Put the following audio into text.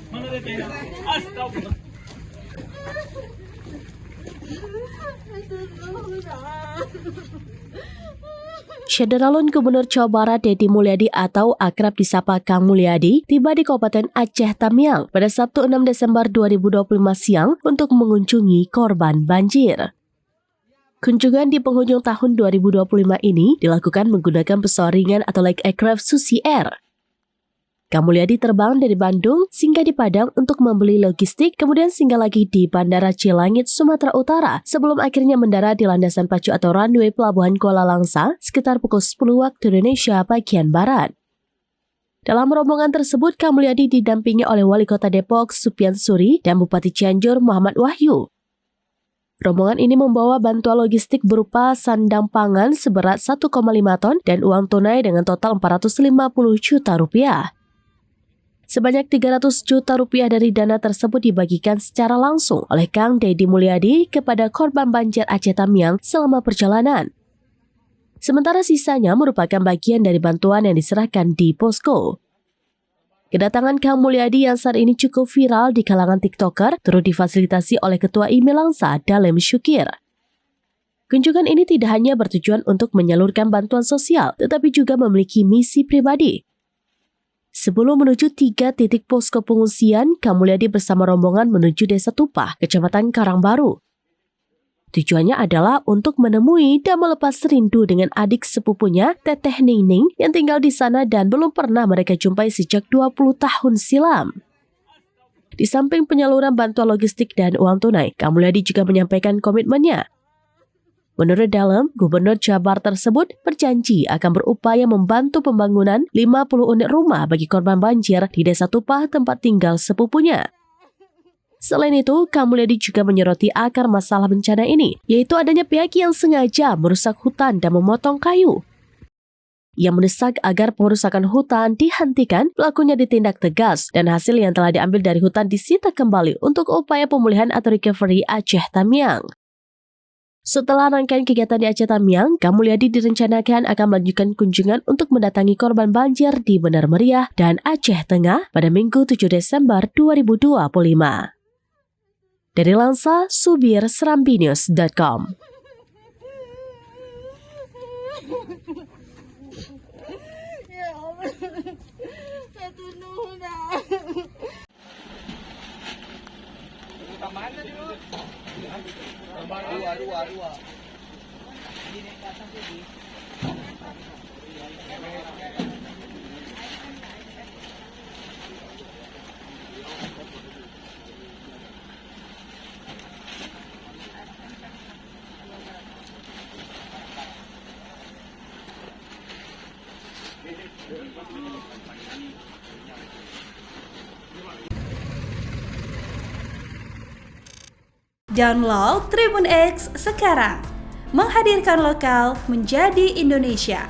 Mana DP-nya? Astagfirullah. Syederalun Gubernur Jawa Barat Deddy Mulyadi atau akrab disapa Kang Mulyadi tiba di Kabupaten Aceh Tamiang pada Sabtu 6 Desember 2025 siang untuk mengunjungi korban banjir. Kunjungan di penghujung tahun 2025 ini dilakukan menggunakan pesawat ringan atau light aircraft Susi Air. Kang Mulyadi terbang dari Bandung singgah di Padang untuk membeli logistik, kemudian singgah lagi di Bandara Cilangit, Sumatera Utara, sebelum akhirnya mendarat di landasan pacu atau runway Pelabuhan Kuala Langsa sekitar pukul 10 waktu Indonesia bagian Barat. Dalam rombongan tersebut, Kang Mulyadi didampingi oleh Wali Kota Depok, Supian Suri, dan Bupati Cianjur, Muhammad Wahyu. Rombongan ini membawa bantuan logistik berupa sandang pangan seberat 1,5 ton dan uang tunai dengan total 450 juta rupiah. Sebanyak 300 juta rupiah dari dana tersebut dibagikan secara langsung oleh Kang Deddy Mulyadi kepada korban banjir Aceh Tamiang selama perjalanan. Sementara sisanya merupakan bagian dari bantuan yang diserahkan di posko. Kedatangan Kang Mulyadi yang saat ini cukup viral di kalangan TikToker turut difasilitasi oleh Ketua IMI Langsa, Dalem Syukir. Kunjungan ini tidak hanya bertujuan untuk menyalurkan bantuan sosial, tetapi juga memiliki misi pribadi. Sebelum menuju 3 titik posko pengungsian, Kang Mulyadi bersama rombongan menuju Desa Tupah, Kecamatan Karangbaru. Tujuannya adalah untuk menemui dan melepas rindu dengan adik sepupunya, Teteh Ningning, yang tinggal di sana dan belum pernah mereka jumpai sejak 20 tahun silam. Di samping penyaluran bantuan logistik dan uang tunai, Kang Mulyadi juga menyampaikan komitmennya. Menurut Dalem, Gubernur Jawa Barat tersebut berjanji akan berupaya membantu pembangunan 50 unit rumah bagi korban banjir di Desa Tupah tempat tinggal sepupunya. Selain itu, Kang Mulyadi juga menyoroti akar masalah bencana ini, yaitu adanya pihak yang sengaja merusak hutan dan memotong kayu. Ia mendesak agar perusakan hutan dihentikan, pelakunya ditindak tegas, dan hasil yang telah diambil dari hutan disita kembali untuk upaya pemulihan atau recovery Aceh Tamiang. Setelah rangkaian kegiatan di Aceh Tamiang, Kang Mulyadi direncanakan akan melanjutkan kunjungan untuk mendatangi korban banjir di Benar Meriah dan Aceh Tengah pada Minggu 7 Desember 2025. Dari Langsa, Subir, serambinews.com. Ya Allah, satu nuhun. Tambahan tadi lu. Tambahan dua. Ini pasang sini. Download Tribun X sekarang, menghadirkan lokal menjadi Indonesia.